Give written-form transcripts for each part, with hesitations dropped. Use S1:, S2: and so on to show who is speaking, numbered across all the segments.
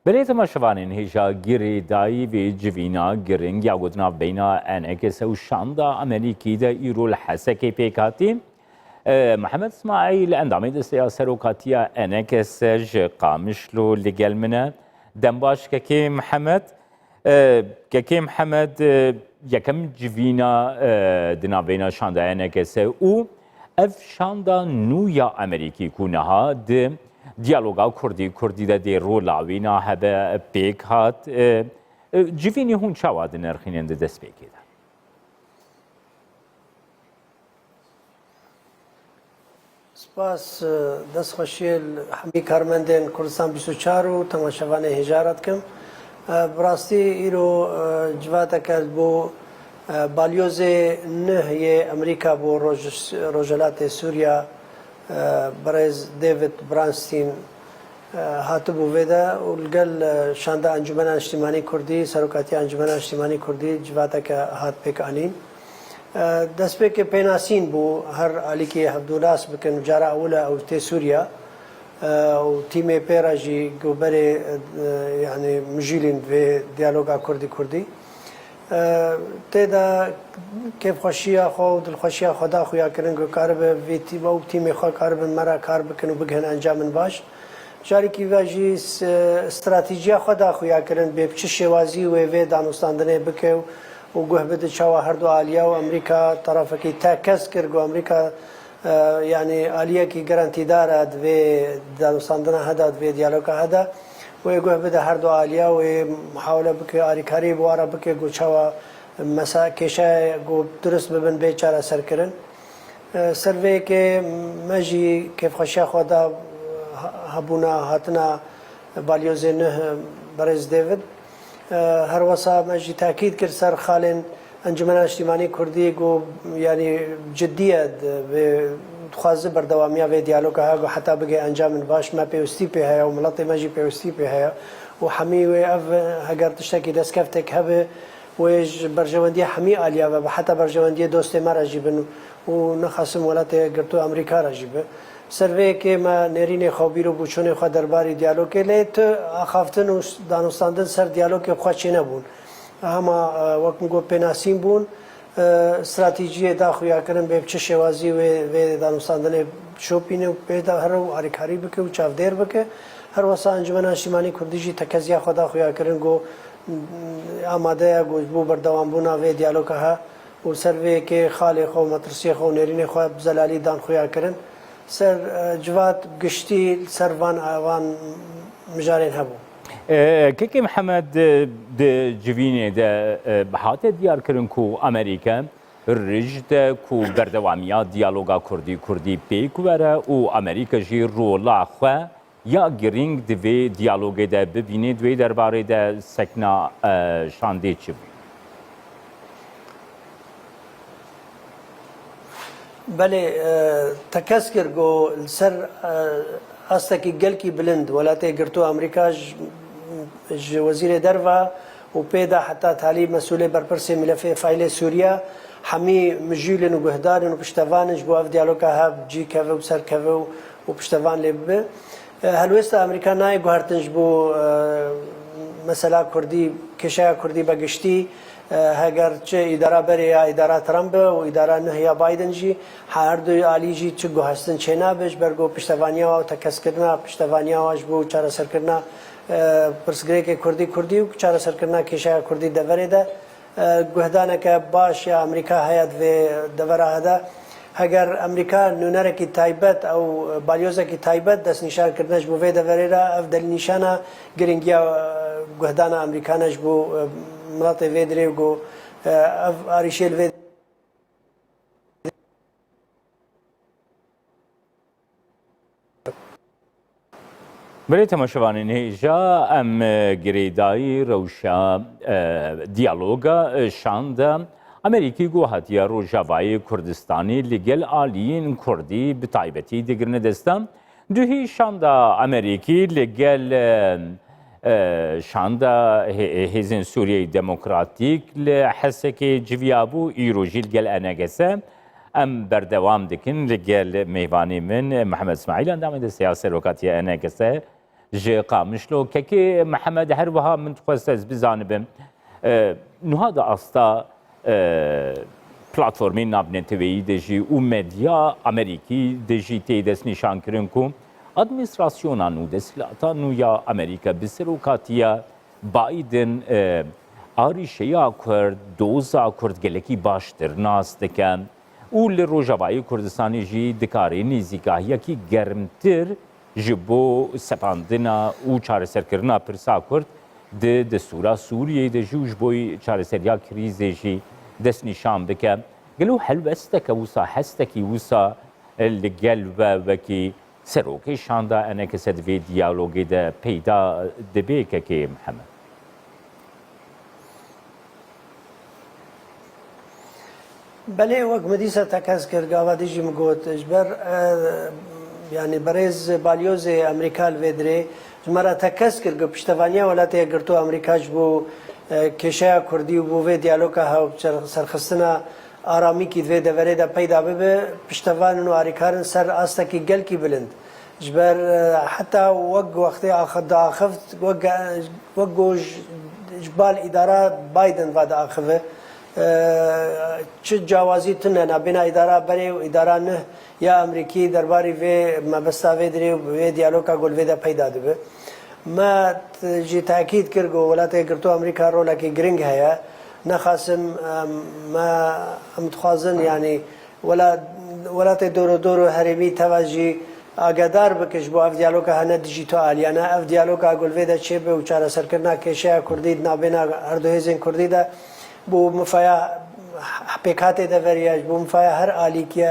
S1: برای تماشاوانین هیچا گیری دایی و جوینا گرنگ یا گودنا بینا انکس و شاندا امریکی دا ایرول حسکی پیکاتی محمد اسماعیل اندامی دستی سروکاتیا انکس قامشلو لگل منه دنباش که محمد یکم جوینا دنا بینا شاندا انکس او اف شاندا نویا امریکی کونها ده دیالوگا کردی ده رولاوینا هبه پیک هات جوینی هون چاواد نرخینند دست پیکیده
S2: سپاس دست خوشیل همی کارمندین کردستان 24 و تماشاوانه هجارت کم براستی ایرو جواتا کرد بو بالیوز نه امریکا بو روجلات سوریا برز دیوید برانستین هاتبو ویدا ولگل شاندا انجمن اجتماعی کردی سروکاتی انجمن اجتماعی کردی جواتا که هات پیک آنین دست به که پیناسین بو هر علی که هفدولاس بکن جارا اولا او تی سوریا و تیم پیراجی گوبره یعنی مجیلین و دیالوگا کردی تدا کیف خوشیا خو دل خوشیا خدا خویا کرن گو کار به ویتی و تیم خو کار به مرا کار بکن و بگهن انجام باش جاری کی واجی استراتژی خدا خویا کرن به چه شوازی و دانستاندنه بکو و گوه بده چاوا هر دو آلیا و امریکا طرف کی تاکس کرد و امریکا یعنی آلیا کی گارانتی دارد و دانستاندنه هداد و دیالوگ هدا و گوه بده هر دو آلیا و محاوله بکه آریکاری بواره بکه گو چاوا مسا کشای گو درست ببن بیچاره سر کرن سروی که مجی کیف خشیا خدا هبونا هاتنا بالیوز نه برز دیوید هر وسا مجی تاکید کرد سر خالن انجمن اجتماعی کردی گو یعنی جدیت و خوازه بردوامیا و دیالوگ ها گو حتی بگه انجام باش ما پیوستی په هیا و ملت مجی پیوستی په هیا و حمی و اف هگر تشتکی دست کفتک هبه ويج برجواندية حمي آلية وحتى برجواندية دوستي ما راجبن ونخصم ولات قرطو أمريكا راجبه سروي که ما نرین خبیرو بچونه خود درباری دیالوگ که لیت آخافتن و دانستاندن سر دیالوگ که خواهی نبود اما وقت میگو پناسیم بون استراتژی داخویا کردن به چه شوازی و دانستاندن شوپینه و پیدا هر آریکاری بکه و چافدر بکه هر واسه انجمن اجتماعی کردیجی تکزیا خدا خویا کردن گو آماده گوجبو بردوام بونا و دیالوگ ها و سروی که خاله خو مترسی خو نرین خو زلالی دان خویا کردن سر جواد گشتی سروان آوان مجارين هبو
S1: كيكي محمد جويني ده بحاطة ديار كرنكو أمريكا الرجد كو بردواميا ديالوغا كردي بيك ورا و أمريكا جي رولا خوا يا جرينج دوي ديالوغي ده ببيني دوي درباري ده سكنا شاندي چبو
S2: بله تکسکر گو سر هسته کی گل کی بلند ولاته گرتو امریکا وزیر دروا و پیدا حتی تعلیم مسئول برپرس ملف فایل سوریا همی مجیلن و گهدارن و پشتوانش بو اف دیالوگا ها جی که و سر که و پشتوان لبه هلوست امریکا نای گوهرتنج بو مثلا کردی کشای کردی بگشتی هگر چه اداره بری یا اداره ترامپ و اداره نه یا بایدن جی هر دوی عالی جی چه گوهستن چه نبش برگو پشتوانیا و تکس کردن پشتوانیا واش بو چاره سر کردن پرسگری که کردی و چاره سر کردن کشای کردی دوره ده گوهدانه که باش یا امریکا هیات و دوره هدا اگر امریکا نونره کی تایبت او بالیوزه کی تایبت دست نشان کردنش بو ویده وریرا افدل نشانه گرینگیا گوهدانه امریکانش بو ملت ویدری گو آریشیل وید
S1: برای تماشاوانین هیجا ام گریدای روشا دیالوگا شاند امریکی گو هاتیا روجاوای کردستانی لگل آلیین کردی بتایبتی دیگرن دستم دوهی شاندا امریکی لگل شاندا هزین سوریه دموکراتیک لحسکی جویابو ایروجیل گل انگسه ام بردوام دکن لگل میوانی من محمد اسماعیل اندام ده سیاسی روکاتی انگسه جي قامشلو كي محمد هروها من تخصص بزانبم نها دا استا پلاتفورمین نابنتوی دجی و مدیا امریکی دجی تیدس نشان کرن کو ادمنستراسیونا نو دسلاتا نو یا امریکا بسروکاتیا بایدن آریشیا کرد دوزا کرد گلکی باشتر ناس دکن و لروجاوای کردستانی جی دکاری نیزیگاهی کی گرمتر جبو سپاندنا و چارەسەرکردنا پرسا کرد د دستورا سوریه د جوج بوی چارەسەریا کریزê jî dest nîşan bike gelo helbesteke wisa hestekî wisa li gel ve wekî serokê şanda eneke se divê diyalogê de peyda dibe kekê Mihemed.
S2: بله وەک مدیسە تەکەس کرد گاوا دیژی مگوت ji ber yani berêz balyozê Amerîka li vê dirê ji me re tekes kir ku piştevaniya welatê girtu Amerîka ji bo kêşeya Kurdî û bo vê diyaloga hev serxistina aramîkî divê deverê de peyda bibe piştevanên û alîkarin ser astekî gelkî bilind ji ber heta wek wextê diaxift wek got ji bal îdara Biden ve diaxive çi cawazî tune nabêna îdara berê û îdara neh ya Amerîkî derbarê vê mebesta vê dirê û vê diyaloga gul vê de peyda dibe me jî tekîd kir ku welatê girtu Amerîka rolekî giring heye nexwasim me em dixwazin yanî welatê dor û herêmî teva jî agedar bike ji bo ev diyaloga hene dijîto aliyane ev diyaloga gul vê de çêbe û çareserkirina kêşeya Kurdî nabêna her du hêzên Kurdî de بۆ مفایا پێکاتێ دەڤەریە بۆ مفایا هەر ئالیکیە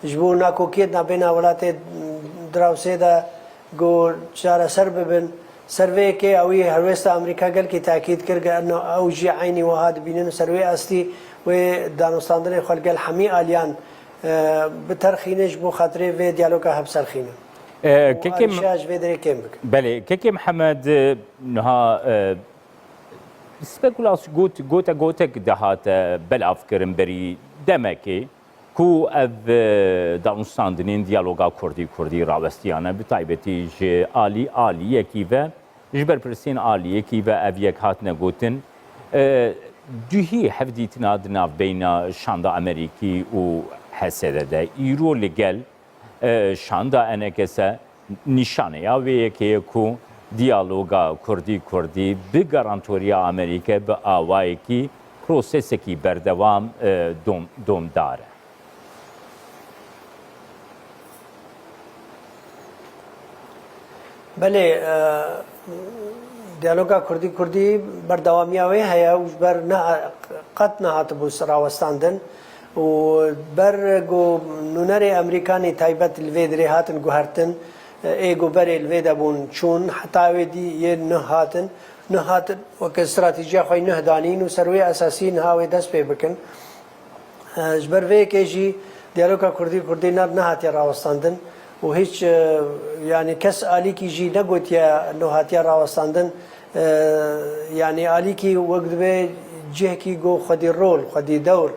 S2: ji بۆ ناکۆکیت نابێنا وڵاتێ دراوسێدا گۆ چارەسەر ببن سەرڤەیەکێ ئەوی هەروێستا ئەمریکا گەلکی تاکید کرد ئەو ژی عینی وها دبینن و سەروێ ئەستی وێ دانوستاندنی خەلگەل هەمی ئالیان بتەرخینش بۆ خاطرێ vê diyaloga هەبسەرخینن شاژ vê derê kêm bikin.
S1: بله ککی محمد نها سپیکولاسیون گوتک دهات بلاف کرن بری دمکی کو ev danûstandinên diyaloga Kurdî rawestiyane bi taybetî ji aliyekî ve ji ber pirsên aliyekî ve ev yek hatine gotin duhî hevdîtina di navbeyna şanda Amerîkî û Hesedê de îro li gel şanda enekese nîşaneya vê yekê ku diyaloga Kurdî bi garantoriya Amerîkê bi awayekî prosesekî berdewam domdar e.
S2: بله دیالوگا کردی بردوامی وی هیا و بر نه قط نه هات بو راوستاندن و بر گو نونر امریکانی تایبت الویدری هاتن گوهرتن ایگو بر الویدا بون چون حتی ویدی یه نه هاتن وک استراتژی خوی نه دانین و سروی اساسی نه هاوی دست پی بکن جبر وی کیجی دیالوگا کردی نه هاتی راوستاندن و هیچ yani kes aliki jî negotiye nohatiya rawestandin yani aliki wek dibe cihekî got xwedî rol xwedî dewr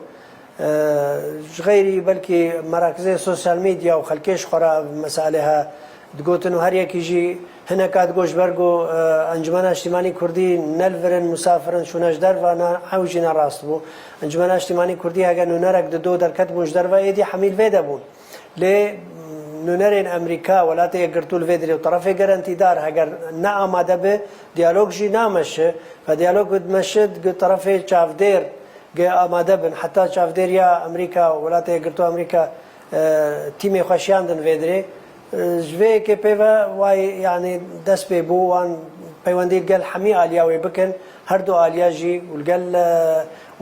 S2: ji xeyrî belkî merakizê sosyal medya û xelkê ji xwe re meselê he digotin û her yekî jî hineka digot ji ber got Encumena Niştimanî Kurdî nelvirin musafirin şûne ji derve ew jî nerast bû Encumena Niştimanî Kurdî heger nûnerek di do derket bûn ji derve êdî hemîl vê de bûn lê نونرین امریکا ولاتی گرتول ویدری و طرفی گارانتیدار اگر نه آماده به دیالوگ جی نامشه و دیالوگ مشد که طرفی چافدیر که آماده بن حتی چافدیر یا امریکا ولاتی گرتو امریکا تیمی خوشیاندن ویدری جوی که پیوا وای یعنی دست به بو وان پیوندی گل همی آلیاوی بکن هر دو آلیا جی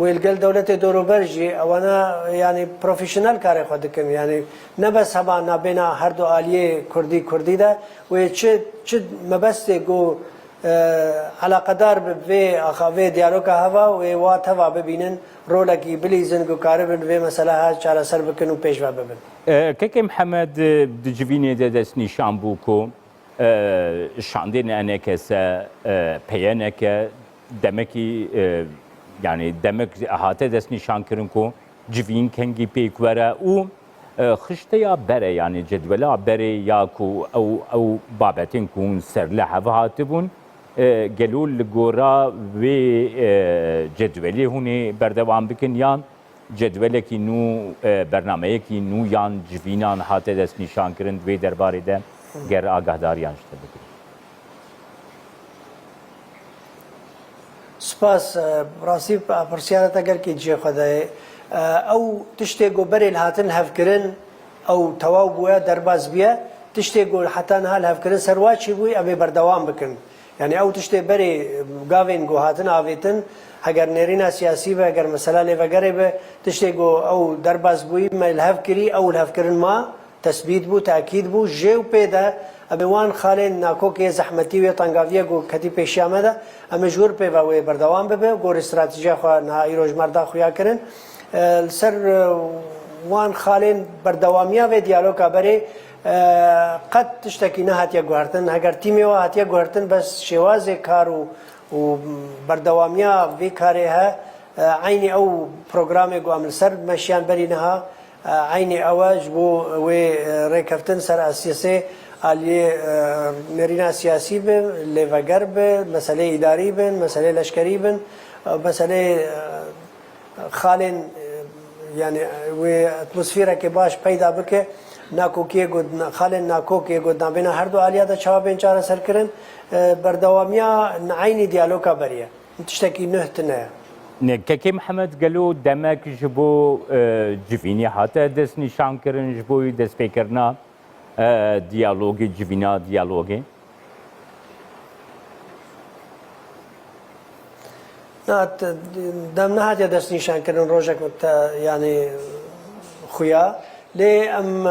S2: والگل دولت دوروبر جی اوانا یعنی پروفیشنال کاری خود کن یعنی نه بس هوا نبینا هر دو آلیه کردی ده و چه مبسته گو علاقه دار به آخوی دیالوگا هوا و وات هوا ببینن رولکی بلیزن گو کاری بن و مسئله ها چاره سر بکن و پیش و ببین.
S1: که محمد دجوینه ده دست نشان بو کو شاندین انکسه پیانه که دمکی yani demek ahate dest nişan kirin ku civîn kengî pêk were û خشتیا بره یعنی جدولا بره یا کو او بابتین کون سر لحظه هاتبون گلول گورا و جدولی هونی بردوام بکن یان جدولی کی نو برنامه کی نو یان جوینان هاته دست نشان کرند و درباره ده گر آگاهداریان شده بکن.
S2: سپاس راستی پرسیارت اگر که جه خدای او تشتی گو بری الهاتن هفکرن او تواو بویا درباز بیا تشتی گو حتی نهال هفکرن سرواچی بوی اوی بردوام بکن یعنی او تشتی بری گاوین گو هاتن آویتن اگر نرینا سیاسی به اگر مثلا لیوگره به تشتی گو او درباز بوی ما الهفکری او الهفکرن ما تثبیت بو تأکید بو جو پیدا ابوان خالین ناکو که زحمتی و تنگاویه گو کتی پیشی آمده اما جور پی و بردوام ببه گور استراتژی خو نهایی روزمرده خویا کرن سر وان خالین بردوامیا و دیالوگا بری قد تشتکی نه هاتیا گوهرتن اگر تیمی و هاتیا گوهرتن بس شواز کار و بردوامیا وی کاری ها عینی او پروگرام گو عمل سر مشیان بری نها عینی اواج بو و ریکفتن سر اسیاسه علیه نرینا سیاسی بن لیوگر بن مسئله اداری بن مسئله لشکری بن مسئله خالن یعنی و اتمسفیره که باش پیدا بکه ناکوکیه گود خالن ناکوکیه گود نبینا هر دو علیه دا چهار بینچاره سر کرن بردوامیا عینی دیالوگا بریه تشتکی نهتنه
S1: نککی محمد گلو دمک جبو جوینی حتی دست نشان کرن جبوی دست فکرنا دیالوگی جوینا دیالوگی
S2: نه دم نه هات دست نشان کردن روزک یعنی خویا لی ام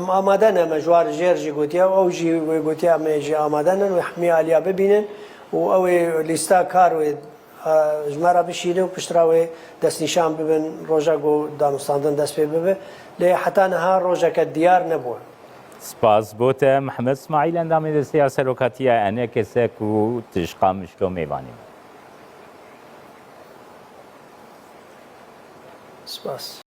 S2: آمادن مجوار جرجی گوتیا او جی گوتیا میجی آمادن و حمی علیا ببینن و او لیستا کار و جمعه بشینه و پشتراوی دست نشان ببین روزکو دانستاندن دست ببین لی حتی نه روزک دیار نبود.
S1: سپاس بوت محمد اسماعیل اندامی د سیاست روکاتیا انه کسه کو تشقا مشلو میوانی
S2: سپاس